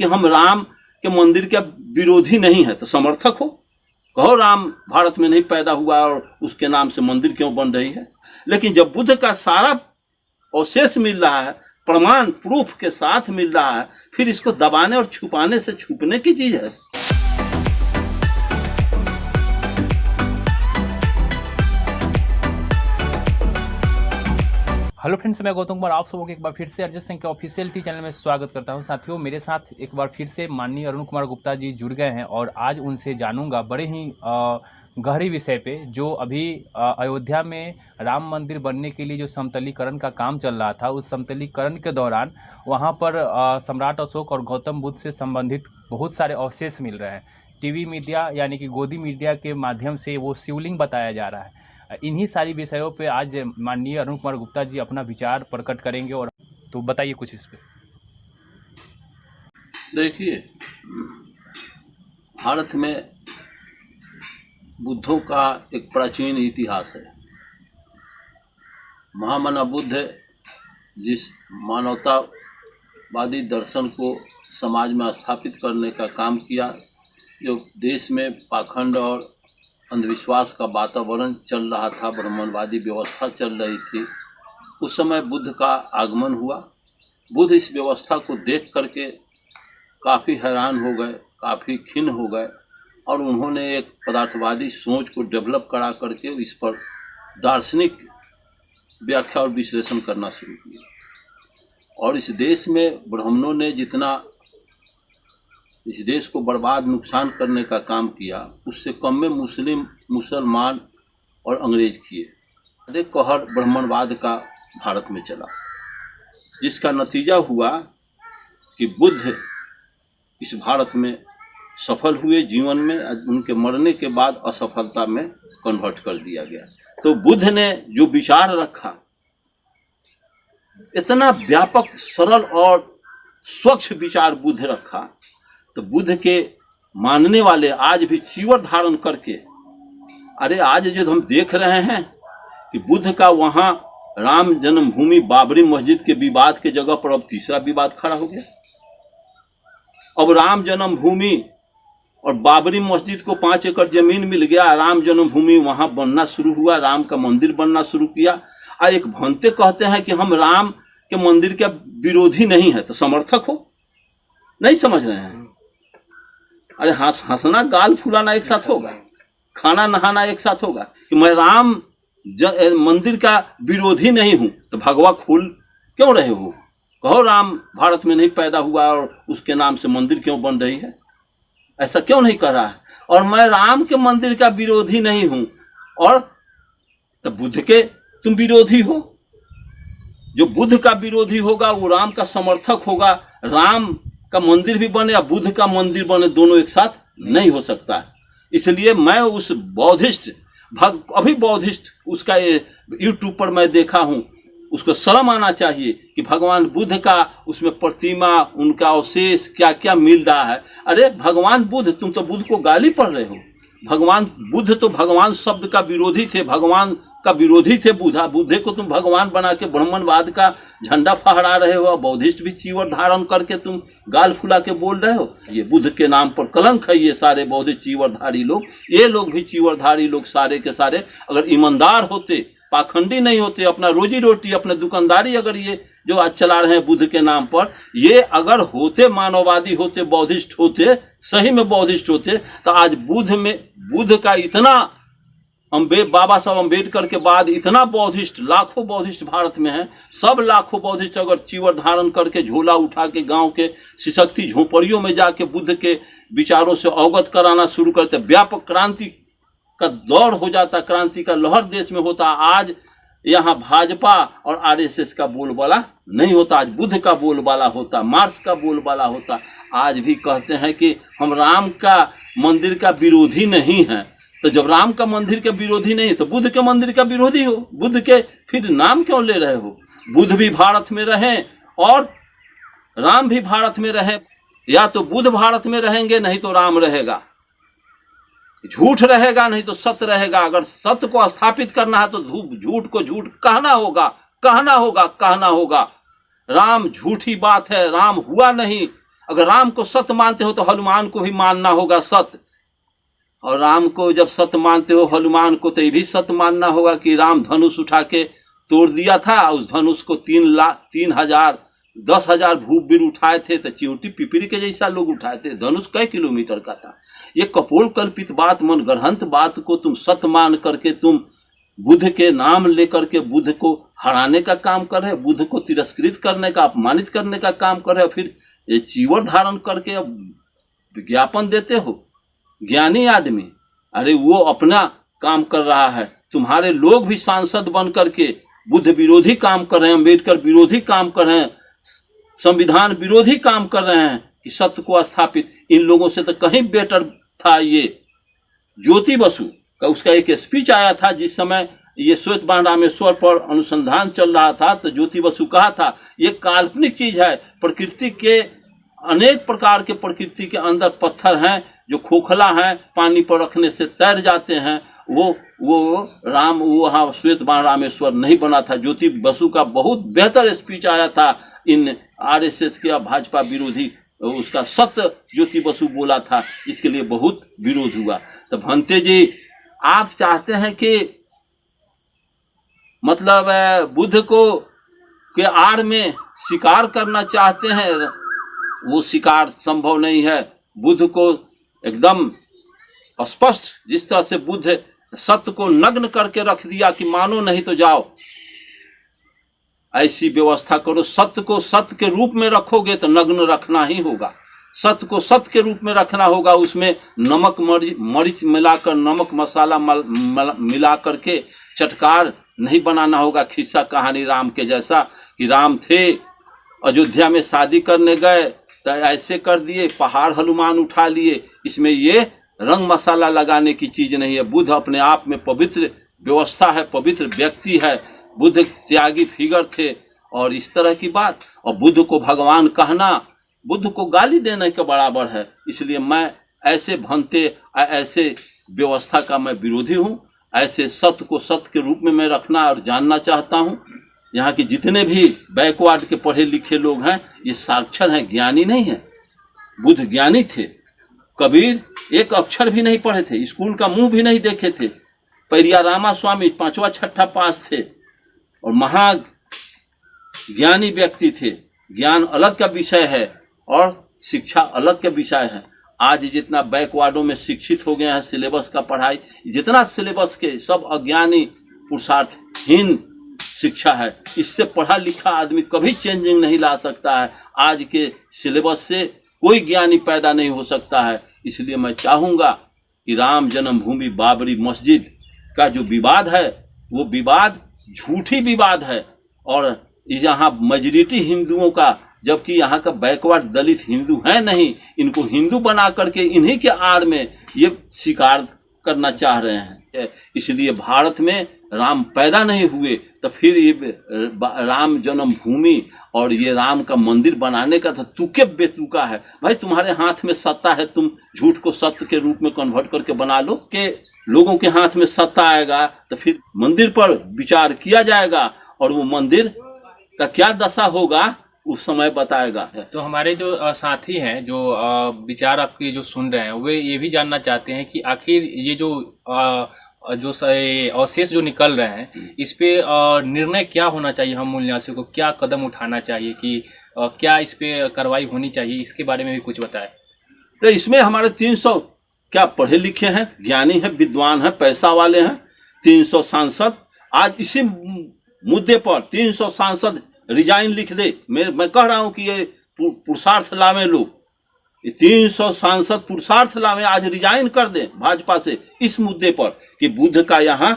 कि हम राम के मंदिर के विरोधी नहीं है तो समर्थक हो, कहो राम भारत में नहीं पैदा हुआ और उसके नाम से मंदिर क्यों बन रही है। लेकिन जब बुद्ध का सारा अवशेष मिल रहा है, प्रमाण प्रूफ के साथ मिल रहा है, फिर इसको दबाने और छुपाने से छुपने की चीज है। हेलो फ्रेंड्स, मैं गौतम कुमार आप सबको एक बार फिर से अरिजीत सिंह के ऑफिशियल टी चैनल में स्वागत करता हूं। साथियों, मेरे साथ एक बार फिर से माननीय अरुण कुमार गुप्ता जी जुड़ गए हैं और आज उनसे जानूंगा बड़े ही गहरी विषय पे, जो अभी अयोध्या में राम मंदिर बनने के लिए जो समतलीकरण का काम चल रहा था, उस समतलीकरण के दौरान वहां पर सम्राट अशोक और गौतम बुद्ध से संबंधित बहुत सारे अवशेष मिल रहे हैं। टीवी मीडिया यानी कि गोदी मीडिया के माध्यम से वो शिवलिंग बताया जा रहा है। इन्हीं सारी विषयों पे आज माननीय अरुण कुमार गुप्ता जी अपना विचार प्रकट करेंगे। और तो बताइए कुछ इस पे। देखिए, भारत में बुद्धों का एक प्राचीन इतिहास है। महामना बुद्ध जिस मानवतावादी दर्शन को समाज में स्थापित करने का काम किया, जो देश में पाखंड और अंधविश्वास का वातावरण चल रहा था, ब्राह्मणवादी व्यवस्था चल रही थी, उस समय बुद्ध का आगमन हुआ। बुद्ध इस व्यवस्था को देख करके काफ़ी हैरान हो गए, काफ़ी खिन्न हो गए और उन्होंने एक पदार्थवादी सोच को डेवलप करा करके इस पर दार्शनिक व्याख्या और विश्लेषण करना शुरू किया। और इस देश में ब्राह्मणों ने जितना इस देश को बर्बाद नुकसान करने का काम किया, उससे कम में मुसलमान और अंग्रेज किए। अधिक कहर ब्राह्मणवाद का भारत में चला, जिसका नतीजा हुआ कि बुद्ध इस भारत में सफल हुए जीवन में। उनके मरने के बाद असफलता में कन्वर्ट कर दिया गया। तो बुद्ध ने जो विचार रखा, इतना व्यापक, सरल और स्वच्छ विचार बुद्ध रखा, तो बुद्ध के मानने वाले आज भी चीवर धारण करके, अरे आज जो हम देख रहे हैं कि बुद्ध का वहाँ राम जन्मभूमि बाबरी मस्जिद के विवाद के जगह पर अब तीसरा विवाद खड़ा हो गया। अब राम जन्मभूमि और बाबरी मस्जिद को 5 एकड़ जमीन मिल गया, राम जन्मभूमि वहाँ बनना शुरू हुआ, राम का मंदिर बनना शुरू किया। और एक भंते कहते हैं कि हम राम के मंदिर के विरोधी नहीं है तो समर्थक हो, नहीं समझ रहे हैं। अरे हंसना गाल फुलाना एक साथ होगा, खाना नहाना एक साथ होगा। कि मैं राम मंदिर का विरोधी नहीं हूं तो भगवा खोल क्यों रहे हो, कहो राम भारत में नहीं पैदा हुआ और उसके नाम से मंदिर क्यों बन रही है, ऐसा क्यों नहीं कर रहा है। और मैं राम के मंदिर का विरोधी नहीं हूं और तो बुद्ध के तुम विरोधी हो। जो बुद्ध का विरोधी होगा वो राम का समर्थक होगा। राम का मंदिर भी बने या बुद्ध का मंदिर बने, दोनों एक साथ नहीं हो सकता। इसलिए मैं उस बौद्धिस्ट अभी बौद्धिस्ट उसका यूट्यूब पर मैं देखा हूँ, उसको शर्म आना चाहिए कि भगवान बुद्ध का उसमें प्रतिमा, उनका अवशेष क्या क्या मिल रहा है। अरे भगवान बुद्ध, तुम तो बुद्ध को गाली पढ़ रहे हो। भगवान बुद्ध तो भगवान शब्द का विरोधी थे, भगवान का विरोधी थे। बुद्धे को तुम भगवान बना के ब्राह्मणवाद का झंडा फहरा रहे हो। बौद्धिस्ट भी चीवर धारण करके तुम गाल फुला के बोल रहे हो। ये बुद्ध के नाम पर कलंक है। ये सारे बौद्धिस्ट चीवरधारी लोग, ये लोग भी चीवरधारी लोग सारे के सारे अगर ईमानदार होते, पाखंडी नहीं होते, अपना रोजी रोटी, अपने दुकानदारी अगर ये जो आज चला रहे हैं बुद्ध के नाम पर, ये अगर होते, मानववादी होते, बौद्धिस्ट होते, सही में बौद्धिस्ट होते, तो आज बुद्ध का इतना बाबा साहब अम्बेडकर के बाद इतना बौद्धिस्ट, लाखों बौद्धिस्ट भारत में है। सब लाखों बौद्धिस्ट अगर चीवर धारण करके झोला उठा के गांव के सिसकती झोपड़ियों में जाके बुद्ध के विचारों से अवगत कराना शुरू करते, व्यापक क्रांति का दौर हो जाता, क्रांति का लहर देश में होता। आज यहाँ भाजपा और आरएसएस का बोलबाला नहीं होता, आज बुद्ध का बोलबाला होता, मार्क्स का बोलबाला होता। आज भी कहते हैं कि हम राम का मंदिर का विरोधी नहीं है। तो जब राम का मंदिर के विरोधी नहीं तो बुद्ध के मंदिर का विरोधी हो। बुद्ध के फिर नाम क्यों ले रहे हो। बुद्ध भी भारत में रहे और राम भी भारत में रहे। या तो बुद्ध भारत में रहेंगे, नहीं तो राम रहेगा। झूठ रहेगा, नहीं तो सत्य रहेगा। अगर सत्य को स्थापित करना है तो झूठ को झूठ कहना होगा। राम झूठी बात है, राम हुआ नहीं। अगर राम को सत्य मानते हो तो हनुमान को भी मानना होगा सत्य, और राम को जब सत्य मानते हो हनुमान को तो ये भी सत्य मानना होगा कि राम धनुष उठा के तोड़ दिया था। उस धनुष को 3,000 10,000 भूपवीर उठाए थे, तो चिंटी पिपरी के जैसा लोग उठाए थे। धनुष कई किलोमीटर का था। ये कपोल कल्पित बात, मनगढ़ंत बात को तुम सत्य मान करके तुम बुद्ध के नाम लेकर के बुद्ध को हराने का काम कर रहे, बुद्ध को तिरस्कृत करने का, अपमानित करने का काम कर रहे, फिर ये चीवर धारण करके अब विज्ञापन देते हो। ज्ञानी आदमी, अरे वो अपना काम कर रहा है, तुम्हारे लोग भी सांसद बन करके बुद्ध विरोधी काम कर रहे हैं, अम्बेडकर विरोधी काम कर रहे हैं, संविधान विरोधी काम कर रहे हैं कि सत्य को स्थापित। इन लोगों से तो कहीं बेटर था ये ज्योति बसु का, उसका एक स्पीच आया था जिस समय ये श्वेत बाण रामेश्वर पर अनुसंधान चल रहा था, तो ज्योति बसु कहा था ये काल्पनिक चीज है, प्रकृति के अनेक प्रकार के प्रकृति के अंदर पत्थर हैं जो खोखला हैं, पानी पर रखने से तैर जाते हैं, वो राम वो वहाँ श्वेत बाण रामेश्वर नहीं बना था। ज्योति बसु का बहुत बेहतर स्पीच आया था इन आरएसएस के भाजपा विरोधी, उसका सत्य ज्योति बसु बोला था, इसके लिए बहुत विरोध हुआ। तो भंते जी आप चाहते हैं कि मतलब बुद्ध को के आड़ में शिकार करना चाहते हैं, वो शिकार संभव नहीं है। बुद्ध को एकदम स्पष्ट, जिस तरह से बुद्ध सत्य को नग्न करके रख दिया कि मानो नहीं तो जाओ, ऐसी व्यवस्था करो। सत्य को सत्य के रूप में रखोगे तो नग्न रखना ही होगा, सत्य को सत्य के रूप में रखना होगा। उसमें नमक मरीच मिलाकर, नमक मसाला मिला करके चटकार नहीं बनाना होगा। खिस्सा कहानी राम के जैसा कि राम थे, अयोध्या में शादी करने गए तो ऐसे कर दिए, पहाड़ हनुमान उठा लिए। इसमें ये रंग मसाला लगाने की चीज नहीं है। बुद्ध अपने आप में पवित्र व्यवस्था है, पवित्र व्यक्ति है। बुद्ध त्यागी फिगर थे और इस तरह की बात, और बुद्ध को भगवान कहना बुद्ध को गाली देने के बराबर है। इसलिए मैं ऐसे भंते, ऐसे व्यवस्था का मैं विरोधी हूँ। ऐसे सत्य को सत्य के रूप में मैं रखना और जानना चाहता हूँ। यहाँ के जितने भी बैकवर्ड के पढ़े लिखे लोग हैं ये साक्षर हैं, ज्ञानी नहीं है। बुद्ध ज्ञानी थे, कबीर एक अक्षर भी नहीं पढ़े थे, स्कूल का मुंह भी नहीं देखे थे। परिया रामा स्वामी 5वां 6ठा पास थे और महा ज्ञानी व्यक्ति थे। ज्ञान अलग का विषय है और शिक्षा अलग का विषय है। आज जितना बैकवर्डों में शिक्षित हो गए हैं, सिलेबस का पढ़ाई जितना सिलेबस के सब अज्ञानी पुरुषार्थहीन शिक्षा है। इससे पढ़ा लिखा आदमी कभी चेंजिंग नहीं ला सकता है। आज के सिलेबस से कोई ज्ञानी पैदा नहीं हो सकता है। इसलिए मैं चाहूँगा कि राम जन्मभूमि बाबरी मस्जिद का जो विवाद है वो विवाद झूठी विवाद है, और यहाँ मेजॉरिटी हिंदुओं का, जबकि यहाँ का बैकवर्ड दलित हिंदू है नहीं, इनको हिंदू बना करके इन्हीं के आड़ में ये शिकार करना चाह रहे हैं। इसलिए भारत में राम पैदा नहीं हुए तो फिर ये राम जन्मभूमि और ये राम का मंदिर बनाने का तो तुके बेतुका है। भाई तुम्हारे हाथ में सत्ता है, तुम झूठ को सत्य के रूप में कन्वर्ट करके बना लो। कि लोगों के हाथ में सत्ता आएगा तो फिर मंदिर पर विचार किया जाएगा, और वो मंदिर का क्या दशा होगा उस समय बताएगा। तो हमारे जो साथी हैं, जो विचार आपके जो सुन रहे हैं, वे ये भी जानना चाहते हैं कि आखिर ये जो अवशेष जो निकल रहे हैं, इस पे निर्णय क्या होना चाहिए, हम मूल निवासियों को क्या कदम उठाना चाहिए, कि क्या इस पे कार्रवाई होनी चाहिए, इसके बारे में भी कुछ बताएं। तो इसमें हमारे 300 क्या पढ़े लिखे हैं, ज्ञानी हैं, विद्वान हैं, पैसा वाले हैं। 300 सांसद आज इसी मुद्दे पर 300 सांसद रिजाइन लिख दे। मैं कह रहा हूं कि ये पुरुषार्थ लावे लोग, ये 300 सांसद पुरुषार्थ लावे, आज रिजाइन कर दें भाजपा से इस मुद्दे पर कि बुद्ध का यहाँ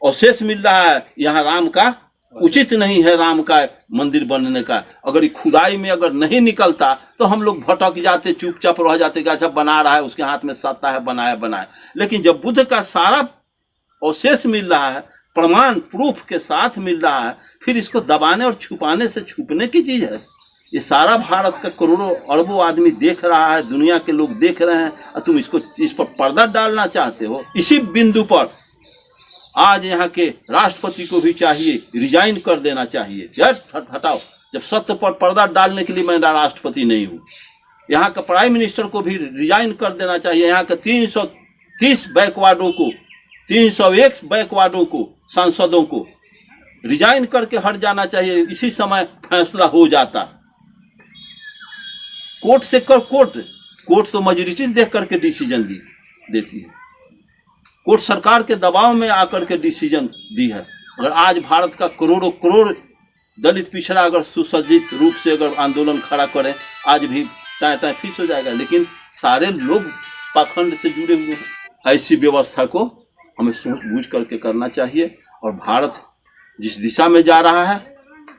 अवशेष मिल रहा है, यहाँ राम का उचित नहीं है, राम का मंदिर बनने का। अगर खुदाई में अगर नहीं निकलता तो हम लोग भटक जाते, चुपचाप रह जाते कि अच्छा बना रहा है, उसके हाथ में सत्ता है, बनाए। लेकिन जब बुद्ध का सारा अवशेष मिल रहा है, प्रमाण प्रूफ के साथ मिल रहा है, फिर इसको दबाने और छुपाने से छुपने की चीज है। ये सारा भारत का करोड़ों अरबों आदमी देख रहा है, दुनिया के लोग देख रहे हैं, और तुम इसको इस पर पर्दा डालना चाहते हो। इसी बिंदु पर आज यहाँ के राष्ट्रपति को भी चाहिए रिजाइन कर देना चाहिए। हटाओ, जब सत्य पर पर्दा डालने के लिए मैं राष्ट्रपति नहीं हूँ। यहाँ का प्राइम मिनिस्टर को भी रिजाइन कर देना चाहिए। यहाँ के 330 बैकवर्डों को, 301 बैकवर्डों को, सांसदों को रिजाइन करके हट जाना चाहिए। इसी समय फैसला हो जाता। कोर्ट से कर कोर्ट तो मेजॉरिटी देख करके डिसीजन देती है। कोर्ट सरकार के दबाव में आकर के डिसीजन दी है। अगर आज भारत का करोड़ों करोड़ दलित पिछड़ा अगर सुसज्जित रूप से अगर आंदोलन खड़ा करें, आज भी टाइम फिक्स हो जाएगा। लेकिन सारे लोग पाखंड से जुड़े हुए हैं। ऐसी व्यवस्था को हमें सोच बूझ करके करना चाहिए। और भारत जिस दिशा में जा रहा है,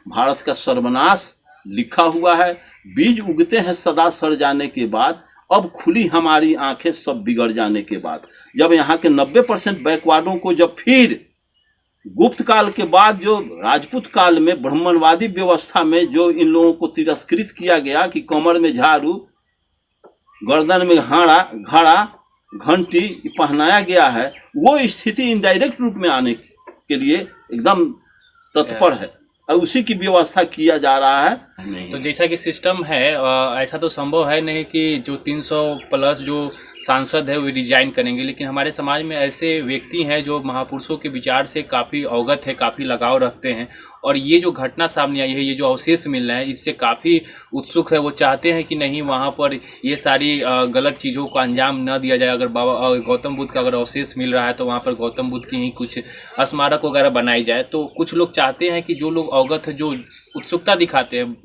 भारत का सर्वनाश लिखा हुआ है। बीज उगते हैं सदा सड़ जाने के बाद, अब खुली हमारी आंखें सब बिगड़ जाने के बाद। जब यहाँ के 90% बैकवर्डों को जब फिर गुप्त काल के बाद जो राजपूत काल में ब्राह्मणवादी व्यवस्था में जो इन लोगों को तिरस्कृत किया गया कि कमर में झाड़ू, गर्दन में घड़ा, घंटी पहनाया गया है, वो स्थिति इनडायरेक्ट रूप में आने के लिए एकदम तत्पर है और उसी की व्यवस्था किया जा रहा है। तो जैसा कि सिस्टम है, ऐसा तो संभव है नहीं कि जो 300 प्लस जो सांसद है वो रिजाइन करेंगे। लेकिन हमारे समाज में ऐसे व्यक्ति हैं जो महापुरुषों के विचार से काफ़ी अवगत है, काफ़ी लगाव रखते हैं। और ये जो घटना सामने आई है, ये जो अवशेष मिल रहे हैं, इससे काफ़ी उत्सुक है। वो चाहते हैं कि नहीं वहाँ पर ये सारी गलत चीज़ों को अंजाम न दिया जाए। अगर बाबा गौतम बुद्ध का अगर अवशेष मिल रहा है तो वहाँ पर गौतम बुद्ध की ही कुछ स्मारक वगैरह बनाई जाए। तो कुछ लोग चाहते हैं कि जो लोग अवगत है, जो उत्सुकता दिखाते हैं,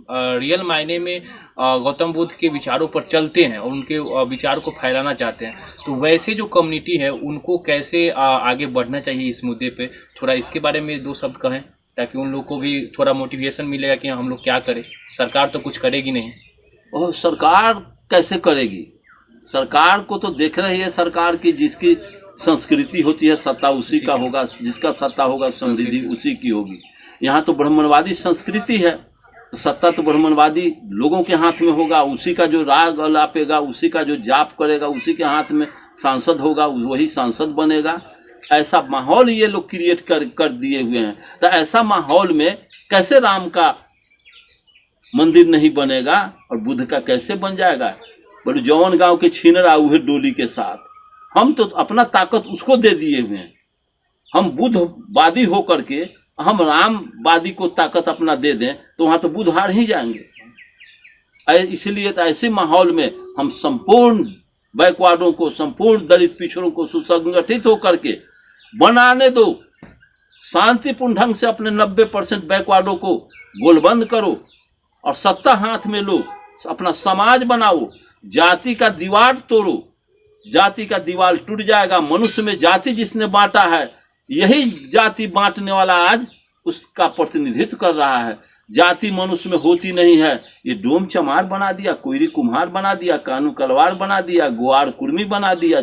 रियल मायने में गौतम बुद्ध के विचारों पर चलते हैं और उनके विचार को फैलाना चाहते हैं, तो वैसे जो कम्युनिटी है उनको कैसे आगे बढ़ना चाहिए इस मुद्दे पे, थोड़ा इसके बारे में 2 शब्द कहें ताकि उन लोग को भी थोड़ा मोटिवेशन मिलेगा कि हम लोग क्या करें। सरकार तो कुछ करेगी नहीं। और सरकार कैसे करेगी? सरकार को तो देख रही है सरकार की, जिसकी संस्कृति होती है सत्ता उसी का होगा, जिसका सत्ता होगा समृद्धि उसी की होगी। यहाँ तो ब्राह्मणवादी संस्कृति है, तो सत्ता तो ब्राह्मणवादी लोगों के हाथ में होगा। उसी का जो राग अलापेगा, उसी का जो जाप करेगा, उसी के हाथ में सांसद होगा, वही सांसद बनेगा। ऐसा माहौल ये लोग क्रिएट कर दिए हुए हैं। तो ऐसा माहौल में कैसे राम का मंदिर नहीं बनेगा और बुद्ध का कैसे बन जाएगा? बोले जौन गांव के छीनरा हुए डोली के साथ, हम तो अपना ताकत उसको दे दिए हुए हैं। हम बुद्धवादी होकर के हम रामवादी को ताकत अपना दे दें तो वहां तो बुद्ध हार ही जाएंगे। इसलिए तो ऐसे माहौल में हम संपूर्ण बैकवर्डों को, संपूर्ण दलित पिछड़ों को सुसंगठित होकर के बनाने दो। शांतिपूर्ण ढंग से अपने 90% बैकवर्डों को गोलबंद करो और सत्ता हाथ में लो, अपना समाज बनाओ, जाति का दीवार तोड़ो। जाति का दीवार टूट जाएगा। मनुष्य में जाति जिसने बांटा है, यही जाति बांटने वाला आज उसका प्रतिनिधित्व कर रहा है। जाति मनुष्य में होती नहीं है। ये डोम चमार बना दिया, कोयरी कुम्हार बना दिया, कानू कलवार बना दिया, गुआर कुर्मी बना दिया।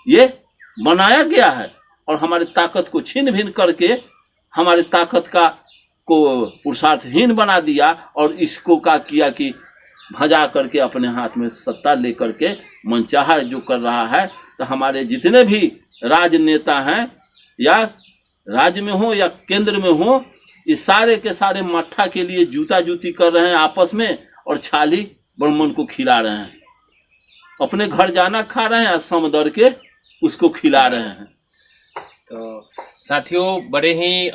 ये बनाया गया है और हमारी ताकत को छीन भिन करके हमारी ताकत का को पुरुषार्थहीन बना दिया और इसको क्या किया कि भजा करके अपने हाथ में सत्ता लेकर के मनचाहा जो कर रहा है। तो हमारे जितने भी राजनेता हैं, या राज्य में हो या केंद्र में हो, ये सारे के सारे मट्ठा के लिए जूता जूती कर रहे हैं आपस में और छाली ब्राह्मण को खिला रहे हैं। अपने घर जाना खा रहे हैं, समदर के उसको खिला रहे हैं। तो साथियों, बड़े ही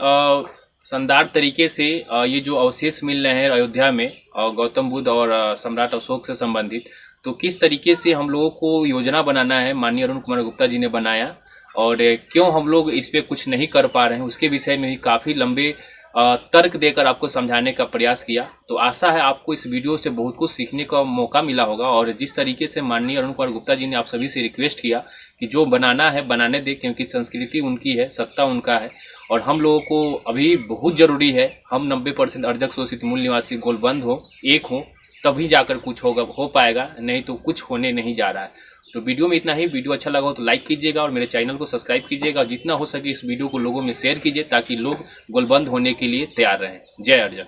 शानदार तरीके से ये जो अवशेष मिल रहे हैं अयोध्या में गौतम बुद्ध और सम्राट अशोक से संबंधित, तो किस तरीके से हम लोगों को योजना बनाना है माननीय अरुण कुमार गुप्ता जी ने बनाया और क्यों हम लोग इस पे कुछ नहीं कर पा रहे हैं, उसके विषय में भी काफ़ी लंबे तर्क देकर आपको समझाने का प्रयास किया। तो आशा है आपको इस वीडियो से बहुत कुछ सीखने का मौका मिला होगा। और जिस तरीके से माननीय अरुण कुमार गुप्ता जी ने आप सभी से रिक्वेस्ट किया कि जो बनाना है बनाने दे, क्योंकि संस्कृति उनकी है, सत्ता उनका है और हम लोगों को अभी बहुत ज़रूरी है हम 90% अर्जक शोषित मूल निवासी गोलबंद हो, एक हो, तभी जाकर कुछ हो पाएगा, नहीं तो कुछ होने नहीं जा रहा है। तो वीडियो में इतना ही। वीडियो अच्छा लगा हो तो लाइक कीजिएगा और मेरे चैनल को सब्सक्राइब कीजिएगा और जितना हो सके इस वीडियो को लोगों में शेयर कीजिए ताकि लोग गोलबंद होने के लिए तैयार रहें। जय अर्जक।